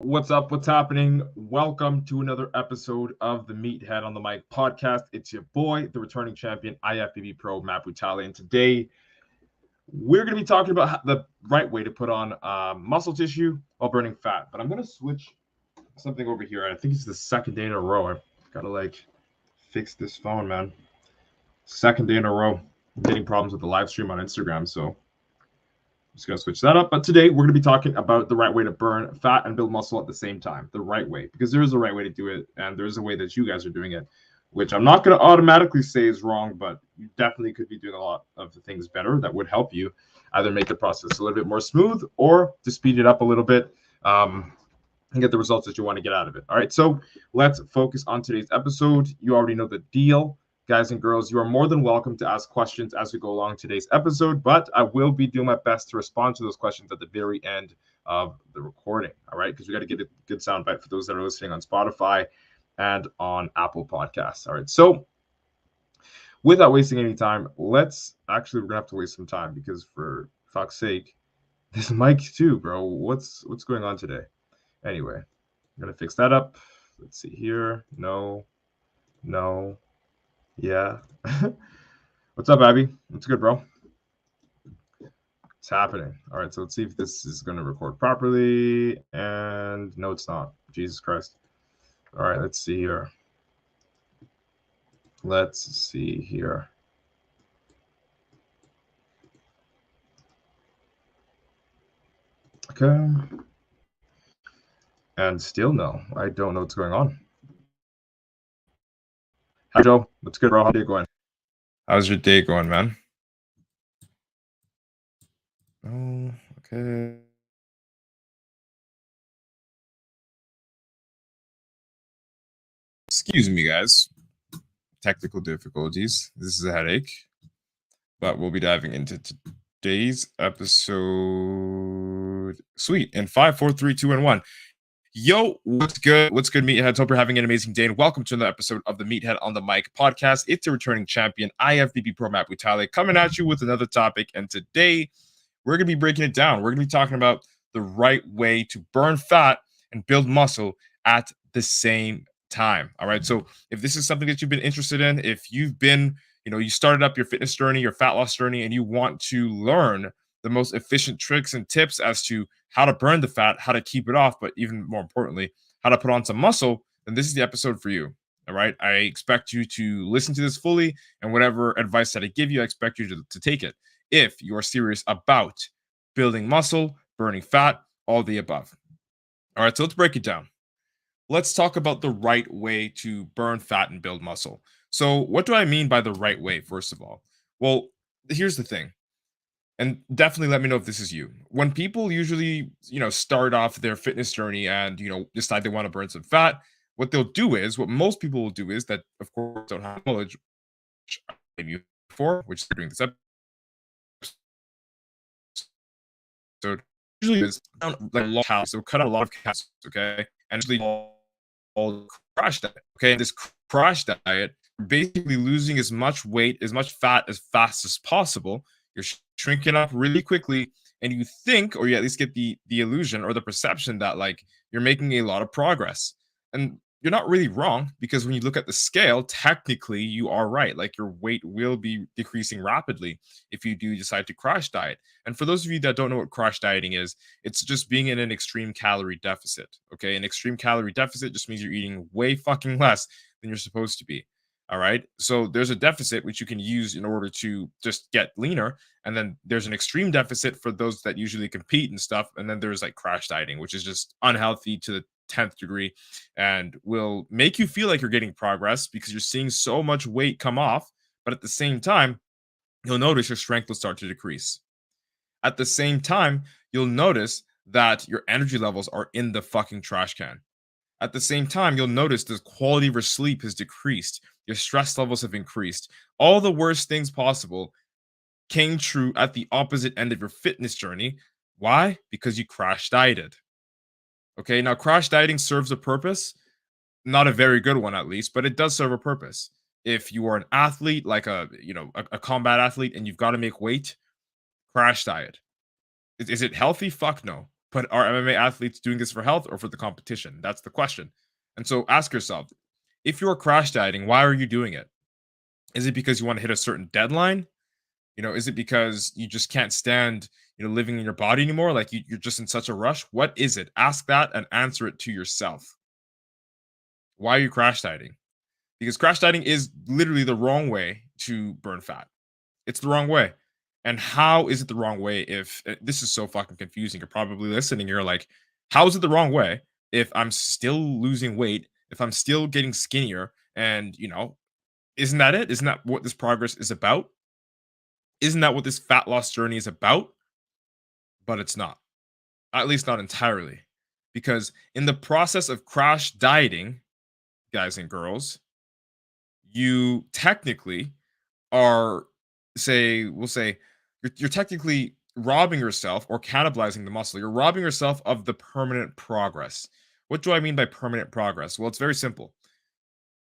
What's up? What's happening? Welcome to another episode of the Meathead on the Mic podcast. It's your boy, the returning champion, IFBB PRO, Matt Brutale. And today, we're going to be talking about the right way to put on muscle tissue while burning fat. But I'm going to switch something over here. I think it's the second day in a row. I've got to fix this phone, man. Second day in a row. I'm getting problems with the live stream on Instagram, so just going to switch that up. But today, we're going to be talking about the right way to burn fat and build muscle at the same time. The right way. Because there is a right way to do it, and there's a way that you guys are doing it, which I'm not going to automatically say is wrong, but you definitely could be doing a lot of the things better that would help you either make the process a little bit more smooth or to speed it up a little bit and get the results that you want to get out of it. All right, so let's focus on today's episode. You already know the deal. Guys and girls, you are more than welcome to ask questions as we go along today's episode, but I will be doing my best to respond to those questions at the very end of the recording, all right? Because we got to get a good sound bite for those that are listening on Spotify and on Apple Podcasts, all right? So without wasting any time, we're going to have to waste some time because for fuck's sake, this mic too, bro. What's going on today? Anyway, I'm going to fix that up. Let's see here. No. Yeah. What's up, Abby? What's good, bro? It's happening. All right, so let's see if this is going to record properly. And no, it's not. Jesus Christ. All right, let's see here. Okay. And still no. I don't know what's going on. Hi, Joe. What's good, bro? How's your day going? How's your day going, man? Oh, okay. Excuse me, guys. Technical difficulties. This is a headache. But we'll be diving into today's episode. Sweet. In 5, 4, 3, 2, and 1. Yo, what's good? What's good, Meatheads? Hope you're having an amazing day, and welcome to another episode of the Meathead on the Mic podcast. It's a returning champion, IFBB PRO, Matt Brutale, coming at you with another topic, and today we're going to be breaking it down. We're going to be talking about the right way to burn fat and build muscle at the same time, all right? So if this is something that you've been interested in, if you've been, you started up your fitness journey, your fat loss journey, and you want to learn the most efficient tricks and tips as to how to burn the fat, how to keep it off, but even more importantly, how to put on some muscle, then this is the episode for you. All right. I expect you to listen to this fully, and whatever advice that I give you, I expect you to take it if you are serious about building muscle, burning fat, all the above. All right. So let's break it down. Let's talk about the right way to burn fat and build muscle. So what do I mean by the right way, first of all? Well, here's the thing. And definitely let me know if this is you. When people usually, start off their fitness journey and, decide they want to burn some fat, what most people will do is that, of course, don't have knowledge, which I blame you for, which is doing this episode. Usually is so cut out a lot of calories, okay? And usually all crash diet, okay? And this crash diet, basically losing as much weight, as much fat as fast as possible. You're shrinking up really quickly, and you think, or you at least get the illusion or the perception that you're making a lot of progress. And you're not really wrong, because when you look at the scale, technically you are right. Your weight will be decreasing rapidly if you do decide to crash diet. And for those of you that don't know what crash dieting is, it's just being in an extreme calorie deficit. Okay, an extreme calorie deficit just means you're eating way fucking less than you're supposed to be. All right. So there's a deficit which you can use in order to just get leaner. And then there's an extreme deficit for those that usually compete and stuff. And then there's crash dieting, which is just unhealthy to the 10th degree and will make you feel like you're getting progress because you're seeing so much weight come off. But at the same time, you'll notice your strength will start to decrease. At the same time, you'll notice that your energy levels are in the fucking trash can. At the same time, you'll notice the quality of your sleep has decreased. Your stress levels have increased. All the worst things possible came true at the opposite end of your fitness journey. Why? Because you crash dieted. Okay, now crash dieting serves a purpose. Not a very good one, at least, but it does serve a purpose. If you are an athlete, like a combat athlete, and you've got to make weight, crash diet. Is it healthy? Fuck no. But are MMA athletes doing this for health or for the competition? That's the question. And so ask yourself, if you're crash dieting, why are you doing it? Is it because you want to hit a certain deadline? Is it because you just can't stand, living in your body anymore? Like you're just in such a rush? What is it? Ask that and answer it to yourself. Why are you crash dieting? Because crash dieting is literally the wrong way to burn fat. It's the wrong way. And how is it the wrong way if this is so fucking confusing? You're probably listening. You're like, how is it the wrong way if I'm still losing weight, if I'm still getting skinnier? And, isn't that it? Isn't that what this progress is about? Isn't that what this fat loss journey is about? But it's not, at least not entirely. Because in the process of crash dieting, guys and girls, you technically are we'll say you're technically robbing yourself or cannibalizing the muscle. You're robbing yourself of the permanent progress. What do I mean by permanent progress? Well, it's very simple.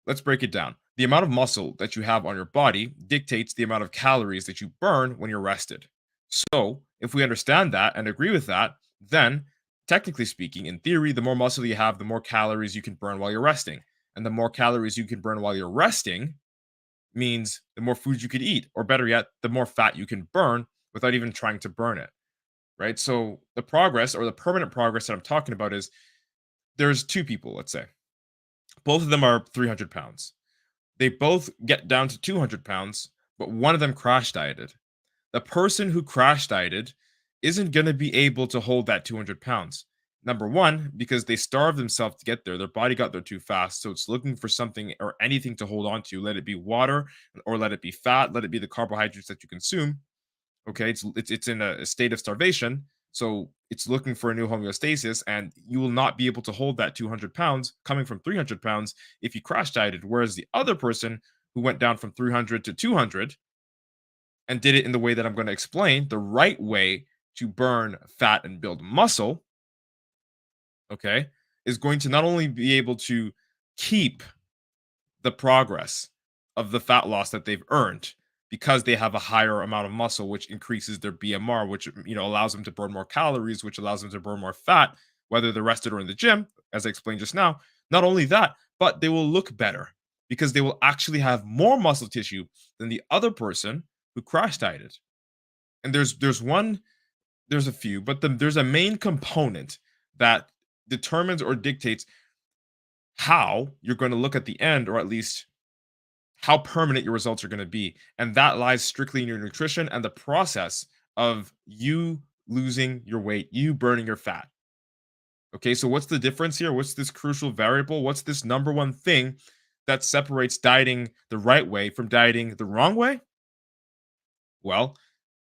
Let's break it down. The amount of muscle that you have on your body dictates the amount of calories that you burn when you're rested. So, if we understand that and agree with that, then technically speaking, in theory, the more muscle you have, the more calories you can burn while you're resting. And the more calories you can burn while you're resting means the more food you could eat, or better yet, the more fat you can burn without even trying to burn it. Right. So, the progress or the permanent progress that I'm talking about is there's two people, let's say, both of them are 300 pounds. They both get down to 200 pounds, but one of them crash dieted. The person who crash dieted isn't going to be able to hold that 200 pounds. Number one, because they starved themselves to get there. Their body got there too fast. So it's looking for something or anything to hold on to. Let it be water or let it be fat. Let it be the carbohydrates that you consume. Okay. It's in a state of starvation. So it's looking for a new homeostasis, and you will not be able to hold that 200 pounds coming from 300 pounds if you crash dieted. Whereas the other person who went down from 300 to 200 and did it in the way that I'm going to explain, the right way to burn fat and build muscle, okay, is going to not only be able to keep the progress of the fat loss that they've earned because they have a higher amount of muscle, which increases their BMR, which allows them to burn more calories, which allows them to burn more fat, whether they're rested or in the gym, as I explained just now. Not only that, but they will look better because they will actually have more muscle tissue than the other person who crash dieted. And there's a few, but there's a main component that determines or dictates how you're going to look at the end, or at least how permanent your results are going to be. And that lies strictly in your nutrition and the process of you losing your weight, you burning your fat. Okay, so what's the difference here? What's this crucial variable? What's this number one thing that separates dieting the right way from dieting the wrong way? Well,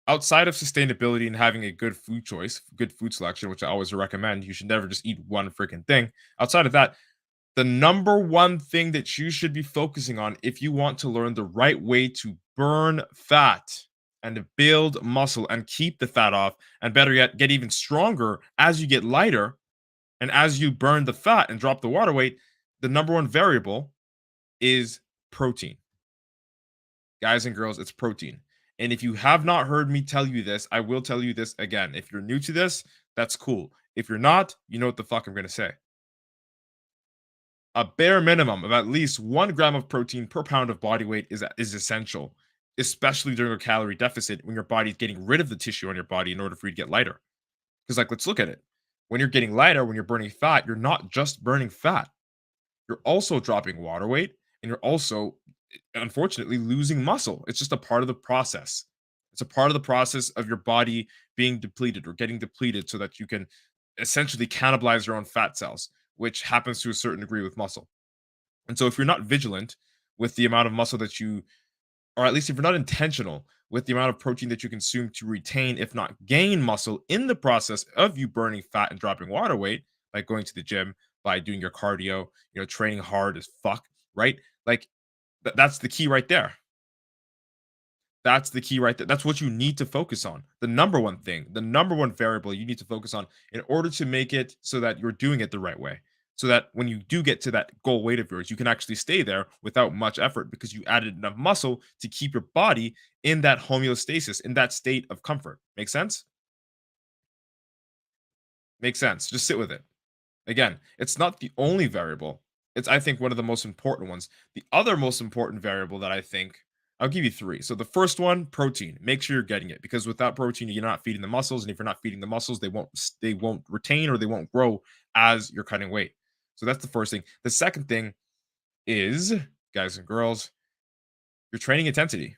outside of sustainability and having a good food choice, good food selection, which I always recommend, you should never just eat one freaking thing. Outside of that, the number one thing that you should be focusing on if you want to learn the right way to burn fat and to build muscle and keep the fat off, and better yet, get even stronger as you get lighter and as you burn the fat and drop the water weight, the number one variable is protein. Guys and girls, it's protein. And if you have not heard me tell you this, I will tell you this again. If you're new to this, that's cool. If you're not, you know what the fuck I'm going to say. A bare minimum of at least 1 gram of protein per pound of body weight is essential, especially during a calorie deficit when your body's getting rid of the tissue on your body in order for you to get lighter. Because, like, let's look at it. When you're getting lighter, when you're burning fat, you're not just burning fat. You're also dropping water weight, and you're also, unfortunately, losing muscle. It's just a part of the process. It's a part of the process of your body being depleted or getting depleted so that you can essentially cannibalize your own fat cells, which happens to a certain degree with muscle. And so if you're not vigilant with the amount of muscle that you, or at least if you're not intentional with the amount of protein that you consume to retain, if not gain muscle in the process of you burning fat and dropping water weight, by going to the gym, by doing your cardio, training hard as fuck, right? Like that's the key right there. That's the key right there. That's what you need to focus on. The number one thing, the number one variable you need to focus on in order to make it so that you're doing it the right way. So that when you do get to that goal weight of yours, you can actually stay there without much effort because you added enough muscle to keep your body in that homeostasis, in that state of comfort. Make sense? Makes sense. Just sit with it. Again, it's not the only variable. It's, I think, one of the most important ones. The other most important variable that I think, I'll give you three. So the first one, protein. Make sure you're getting it, because without protein, you're not feeding the muscles, and if you're not feeding the muscles, they won't retain, or they won't grow as you're cutting weight. So that's the first thing. The second thing is, guys and girls, your training intensity.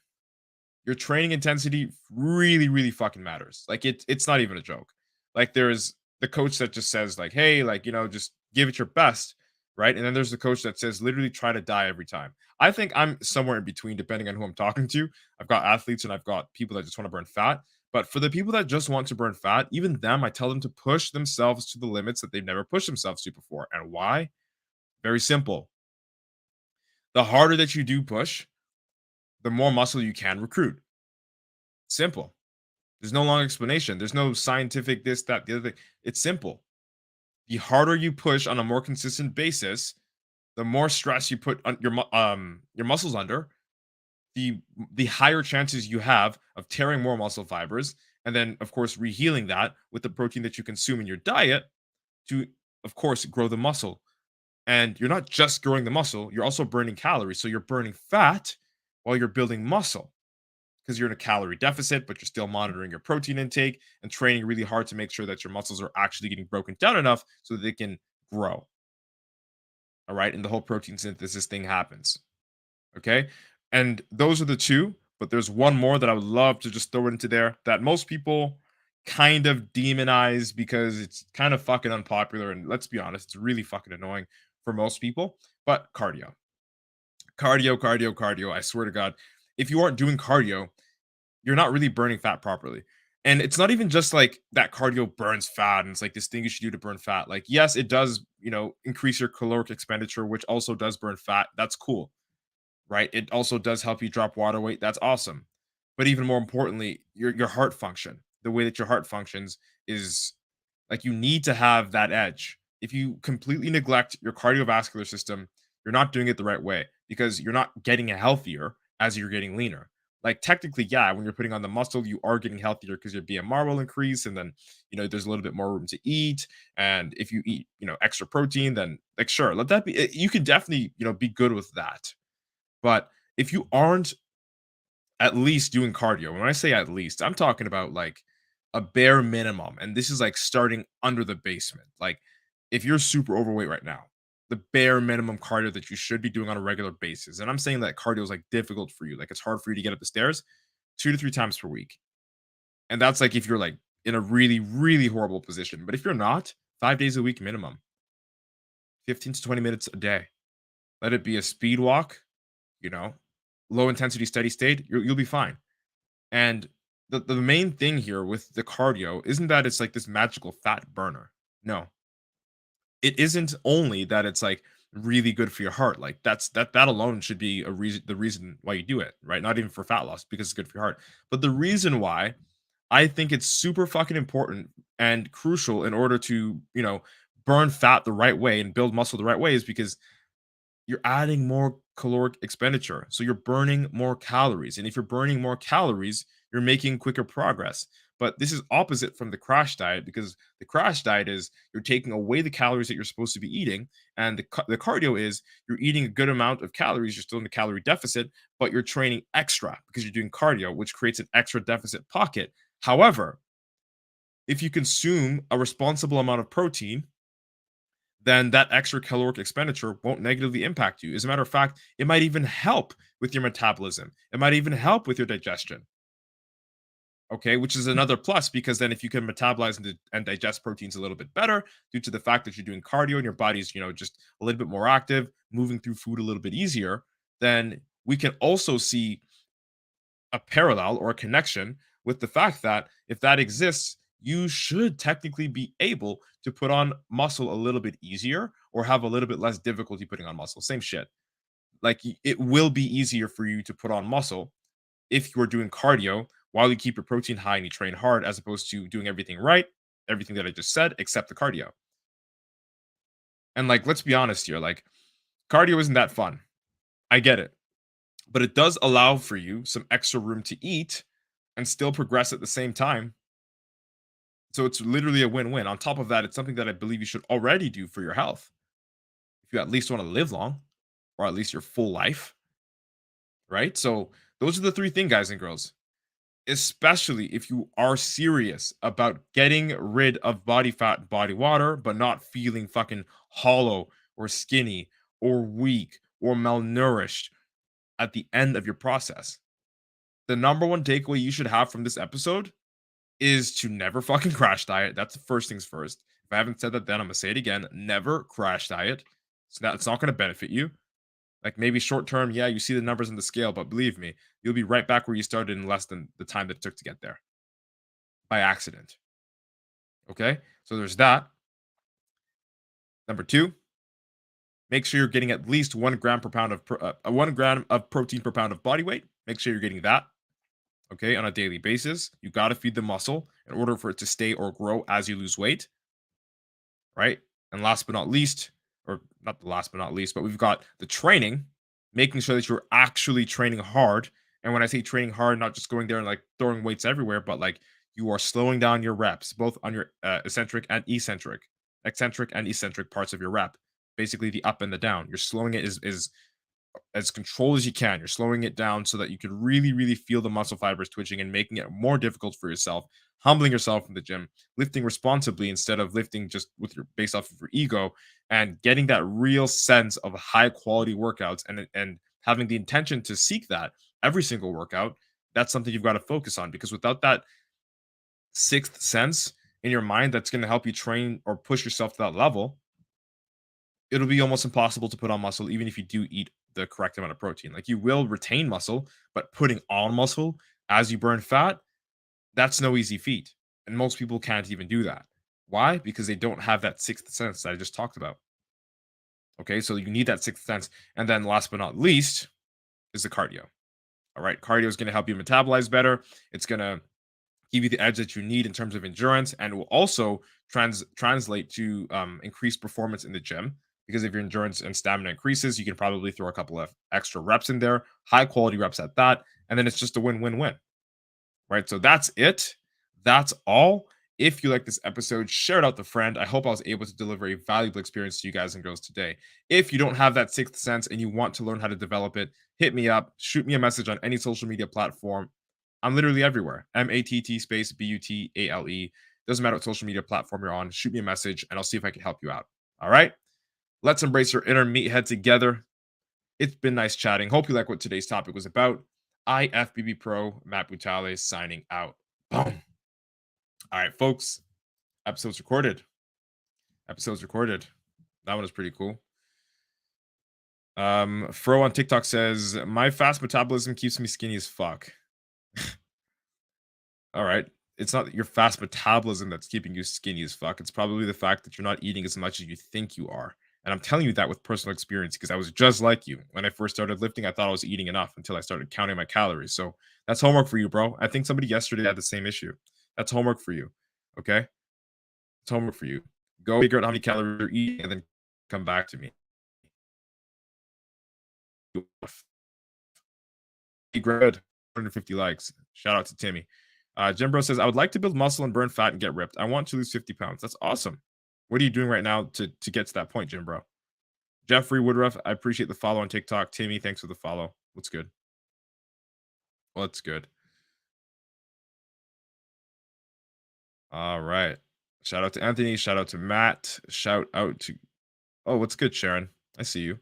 Your training intensity really, really fucking matters. Like, it's not even a joke. Like, there's the coach that just says, like, hey, like, just give it your best, right? And then there's the coach that says literally try to die every time. I think I'm somewhere in between, depending on who I'm talking to. I've got athletes and I've got people that just want to burn fat. But for the people that just want to burn fat, even them, I tell them to push themselves to the limits that they've never pushed themselves to before. And why? Very simple. The harder that you do push, the more muscle you can recruit. Simple. There's no long explanation. There's no scientific this, that, the other thing. It's simple. The harder you push on a more consistent basis, the more stress you put on your muscles under, the the higher chances you have of tearing more muscle fibers, and then of course rehealing that with the protein that you consume in your diet to, of course, grow the muscle. And you're not just growing the muscle, you're also burning calories. So you're burning fat while you're building muscle, because you're in a calorie deficit, but you're still monitoring your protein intake and training really hard to make sure that your muscles are actually getting broken down enough so that they can grow. All right. And the whole protein synthesis thing happens. Okay. And those are the two, but there's one more that I would love to just throw into there that most people kind of demonize because it's kind of fucking unpopular. And let's be honest, it's really fucking annoying for most people. But cardio, cardio, cardio, cardio. I swear to God, if you aren't doing cardio, you're not really burning fat properly. And it's not even just like that cardio burns fat and it's like this thing you should do to burn fat. Like, yes, it does, increase your caloric expenditure, which also does burn fat. That's cool, right? It also does help you drop water weight. That's awesome. But even more importantly, your heart function, the way that your heart functions is like you need to have that edge. If you completely neglect your cardiovascular system, you're not doing it the right way because you're not getting healthier as you're getting leaner. Like technically, yeah, when you're putting on the muscle, you are getting healthier because your BMR will increase, and then there's a little bit more room to eat. And if you eat extra protein, then like sure, let that be. You can definitely be good with that. But if you aren't at least doing cardio. When I say at least, I'm talking about like a bare minimum. And this is like starting under the basement. Like if you're super overweight right now, the bare minimum cardio that you should be doing on a regular basis. And I'm saying that cardio is like difficult for you. Like it's hard for you to get up the stairs 2 to 3 times per week. And that's like if you're like in a really, really horrible position. But if you're not, 5 days a week minimum, 15 to 20 minutes a day. Let it be a speed walk, you know, low intensity, steady state. You'll be fine. And the main thing here with the cardio isn't that it's like this magical fat burner. No, it isn't only that it's like really good for your heart. Like that alone should be the reason why you do it, right? Not even for fat loss because it's good for your heart. But the reason why I think it's super fucking important and crucial in order to, burn fat the right way and build muscle the right way is because you're adding more caloric expenditure. So you're burning more calories. And if you're burning more calories, you're making quicker progress. But this is opposite from the crash diet because the crash diet is you're taking away the calories that you're supposed to be eating. And the cardio is you're eating a good amount of calories. You're still in a calorie deficit, but you're training extra because you're doing cardio, which creates an extra deficit pocket. However, if you consume a responsible amount of protein, then that extra caloric expenditure won't negatively impact you. As a matter of fact, it might even help with your metabolism. It might even help with your digestion. Okay, which is another plus because then if you can metabolize and digest proteins a little bit better due to the fact that you're doing cardio and your body's, just a little bit more active, moving through food a little bit easier, then we can also see a parallel or a connection with the fact that if that exists, you should technically be able to put on muscle a little bit easier or have a little bit less difficulty putting on muscle. Same shit. Like it will be easier for you to put on muscle if you're doing cardio while you keep your protein high and you train hard, as opposed to doing everything right, everything that I just said, except the cardio. And like, let's be honest here, like cardio isn't that fun. I get it, but it does allow for you some extra room to eat and still progress at the same time. So it's literally a win-win. On top of that, it's something that I believe you should already do for your health. If you at least want to live long, or at least your full life, right? So those are the three things, guys and girls. Especially if you are serious about getting rid of body fat and body water, but not feeling fucking hollow or skinny or weak or malnourished at the end of your process. The number one takeaway you should have from this episode is to never fucking crash diet. That's the first things first. If I haven't said that, then I'm gonna say it again. Never crash diet. It's not gonna benefit you. Like maybe short term, yeah, you see the numbers on the scale, but believe me, you'll be right back where you started in less than the time that it took to get there by accident. Okay, so there's that. Number two, make sure you're getting at least 1 gram per pound of 1 gram of protein per pound of body weight. Make sure you're getting that. Okay, on a daily basis. You got to feed the muscle in order for it to stay or grow as you lose weight, right? And last but not least, or not the last but not least, but we've got the training, making sure that you're actually training hard. And when I say training hard, not just going there and like throwing weights everywhere, but like you are slowing down your reps, both on your eccentric and eccentric parts of your rep. Basically, the up and the down. You're slowing it is as controlled as you can. You're slowing it down so that you can really, really feel the muscle fibers twitching and making it more difficult for yourself, humbling yourself in the gym, lifting responsibly instead of lifting just with your based off of your ego, and getting that real sense of high quality workouts and having the intention to seek that every single workout. That's something you've got to focus on because without that sixth sense in your mind that's going to help you train or push yourself to that level, it'll be almost impossible to put on muscle even if you do eat the correct amount of protein. Like you will retain muscle, but putting on muscle as you burn fat, that's no easy feat. And most people can't even do that. Why? Because they don't have that sixth sense that I just talked about. Okay, so you need that sixth sense. And then last but not least is the cardio. All right, cardio is going to help you metabolize better. It's going to give you the edge that you need in terms of endurance, and will also translate to increased performance in the gym. Because if your endurance and stamina increases, you can probably throw a couple of extra reps in there, high quality reps at that, and then it's just a win-win-win, right? So that's it. That's all. If you like this episode, share it out to a friend. I hope I was able to deliver a valuable experience to you guys and girls today. If you don't have that sixth sense and you want to learn how to develop it, hit me up, shoot me a message on any social media platform. I'm literally everywhere. MEATHEADS space BUTALE. Doesn't matter what social media platform you're on. Shoot me a message and I'll see if I can help you out. All right. Let's embrace your inner meathead together. It's been nice chatting. Hope you like what today's topic was about. IFBB Pro, Matt Butale signing out. Boom. All right, folks. Episode's recorded. That one was pretty cool. Fro on TikTok says, my fast metabolism keeps me skinny as fuck. All right. It's not your fast metabolism that's keeping you skinny as fuck. It's probably the fact that you're not eating as much as you think you are. And I'm telling you that with personal experience because I was just like you. When I first started lifting, I thought I was eating enough until I started counting my calories. So that's homework for you, bro. I think somebody yesterday had the same issue. That's homework for you. Okay? It's homework for you. Go figure out how many calories you're eating and then come back to me. Good. 150 likes. Shout out to Timmy. Jim Bro says, I would like to build muscle and burn fat and get ripped. I want to lose 50 pounds. That's awesome. What are you doing right now to get to that point, Jim Bro? Jeffrey Woodruff, I appreciate the follow on TikTok. Timmy, thanks for the follow. What's good? What's good? All right. Shout out to Anthony. Shout out to Matt. Shout out to. Oh, what's good, Sharon? I see you.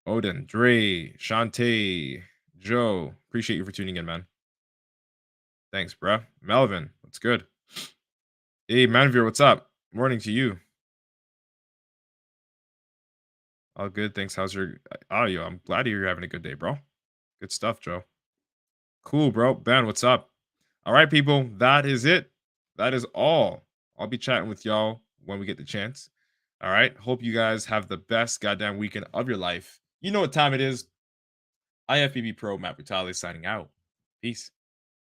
Odin, Dre, Shantae, Joe. Appreciate you for tuning in, man. Thanks, bro. Melvin, what's good? Hey, Manvir, what's up? Morning to you. All good. Thanks. How's your audio? I'm glad you're having a good day, bro. Good stuff, Joe. Cool, bro. Ben, what's up? All right, people. That is it. That is all. I'll be chatting with y'all when we get the chance. All right. Hope you guys have the best goddamn weekend of your life. You know what time it is. IFBB Pro, Matt Butale signing out. Peace.